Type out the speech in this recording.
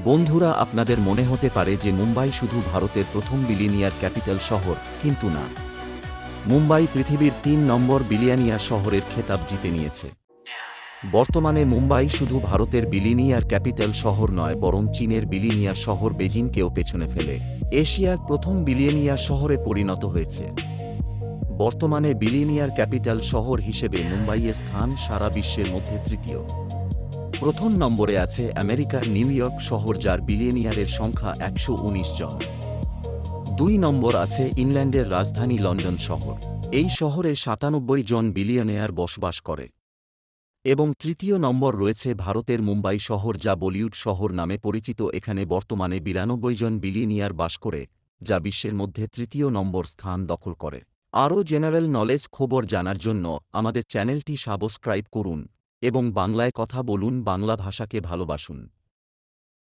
বন্ধুরা, আপনাদের মনে হতে পারে যে মুম্বাই শুধু ভারতের প্রথম বিলিয়নিয়ার ক্যাপিটাল শহর, কিন্তু না। মুম্বাই পৃথিবীর ৩ নম্বর বিলিয়নিয়ার শহরের খেতাব জিতে নিয়েছে। বর্তমানে মুম্বাই শুধু ভারতের বিলিয়নিয়ার ক্যাপিটাল শহর নয়, বরং চীনের বিলিয়নিয়ার শহর বেজিংকেও পেছনে ফেলে এশিয়ার প্রথম বিলিয়নিয়ার শহরে পরিণত হয়েছে। বর্তমানে বিলিয়নিয়ার ক্যাপিটাল শহর হিসেবে মুম্বাইয়ের স্থান সারা বিশ্বের মধ্যে তৃতীয়। প্রথম নম্বরে আছে আমেরিকার নিউ ইয়র্ক শহর, যার বিলিয়নিয়ারের সংখ্যা ১১৯ জন। ২ নম্বর আছে ইংল্যান্ডের রাজধানী লন্ডন শহর। এই শহরে ৯৭ জন বিলিয়নেয়ার বসবাস করে। এবং তৃতীয় নম্বর রয়েছে ভারতের মুম্বাই শহর, যা বলিউড শহর নামে পরিচিত। এখানে বর্তমানে ৯২ জন বিলিয়নিয়ার বাস করে, যা বিশ্বের মধ্যে তৃতীয় নম্বর স্থান দখল করে। আরও জেনারেল নলেজ খবর জানার জন্য আমাদের চ্যানেলটি সাবস্ক্রাইব করুন এবং বাংলায় কথা বলুন, বাংলা ভাষাকে ভালোবাসুন।